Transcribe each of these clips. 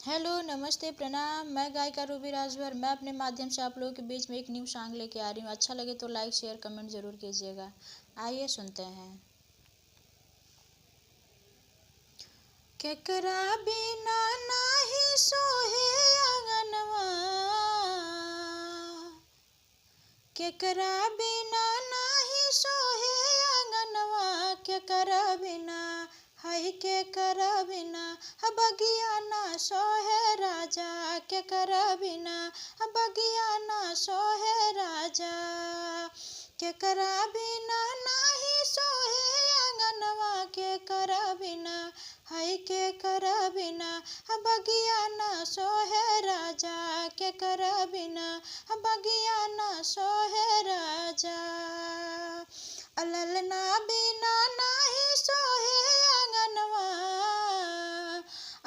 Hello, नमस्ते, प्रणाम। मैं गायिका रूबी राजभर। मैं अपने माध्यम से आप लोगों के बीच में एक न्यू सॉन्ग लेके आ रही हूँ। अच्छा लगे तो लाइक शेयर कमेंट जरूर कीजिएगा। आइए सुनते हैं। केकरा बिना नाही सोहे आंगनवा, केकरा बिना नाही सोहे आंगनवा, केकरा बिना हाय केकरा बिना बगिया ना सोहे राजा, केकरा बिना बगिया ना सोहे राजा, केकरा बिना नाही सोहे आंगनवा, केकरा बिना हाय केकरा बिना बगिया ना सोहे राजा, केकरा बिना बगिया ना सोहे राजा, अललना बिना नाही सोहे आंगनवा,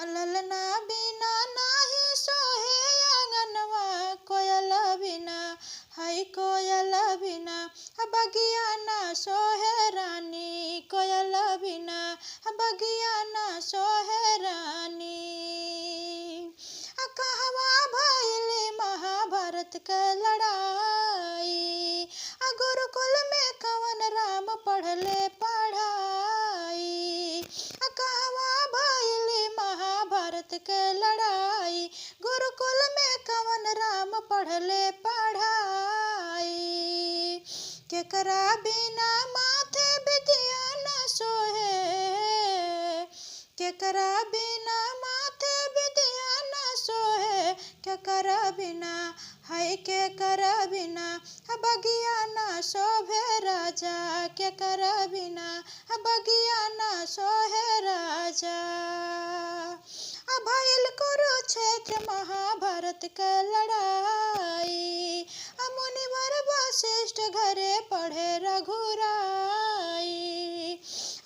अललना बिना नाही सोहे आंगनवा, कोयल बिना हाय कोयल बिना बगिया ना सोहे रानी, कोयल बिना बगिया ना सोहे रानी, कहवा भइले महाभारत के लड़ाई, गुरुकुल में कवन राम पढ़ले पढ़ाई, कहवा भइले महाभारत के लड़ाई, गुरुकुल में कवन राम पढ़ले पढ़ाई, केकरा बिना माथे बिटिया न सोहे, केकरा बिना माथे बिटिया न सोहे, केकरा बिना हाय केकरा बिना बगिया ना शोभे राजा, केकरा बिना बगिया ना सोहे राजा, भइल कुरुक्षेत्र महाभारत के लड़ाई, मुनिवर वशिष्ठ घरे पढ़े रघुराई,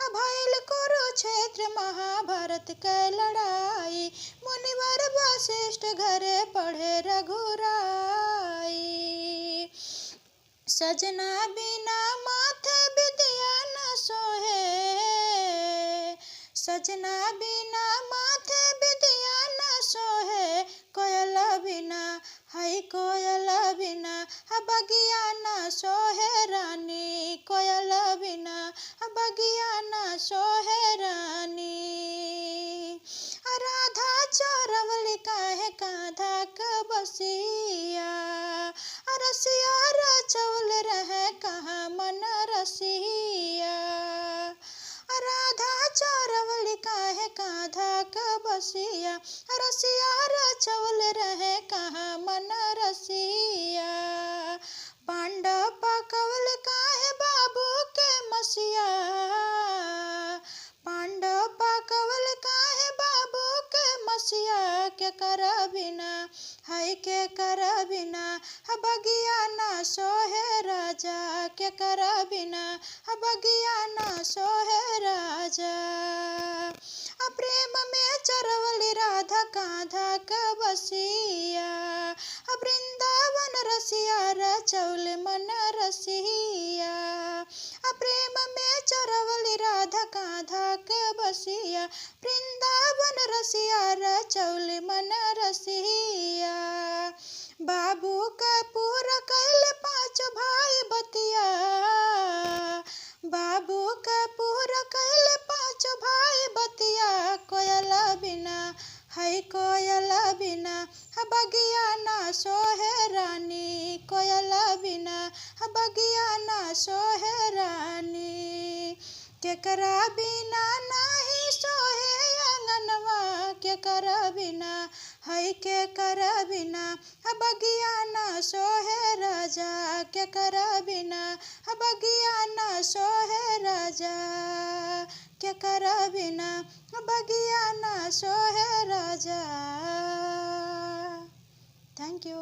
भइल कुरुक्षेत्र महाभारत के लड़ाई, मुनिवर वशिष्ठ घरे पढ़े रघुराई, सजना बिना माथे बिटिया न सोहे, सजना बिना माथे बिटिया न सोहे, कोयल बिना हाय कोयल बिना बगिया न सोहे रानी, कोयल बिना बगिया न सोहे रानी, राधा चोरवली काहे कांधा क बसिया, रसिया रचौल रहे कहाँ मन रसिया, राधा चोरवली काहे कांधा क बसिया, रसिया रचौल रहे कहाँ मन रसिया, पांडव पकवल काहे बाबू के मसिया, पांडव पकवल काहे बाबू के मसिया, केकरा बिना हाय केकरा बिना बगिया ना सोहे राजा, केकरा बिना बगिया ना सोहे राजा, प्रेम में चरवली राधा कांधा क बसिया, वृंदावन रसिया रचौल मन रसिया, प्रेम में चरवली राधा कांधा क बसिया, वृंदावन रसिया रचौल मन रसिया, बाबू का पूरा कैल पाँच भाई बतिया, बाबू का पूरा कैल पाँच भाई बतिया, कोयल बिना हाय कोयल बिना बगिया ना सोहे रानी, कोयल बिना बगिया ना सोहे रानी, केकरा बिना नाही सोहे आंगनवा, केकरा बिना हाय केकरा बिना बगिया ना सोहे राजा, केकरा बिना बगिया ना सोहे राजा, केकरा बिना बगिया ना सोहे राजा। Thank you.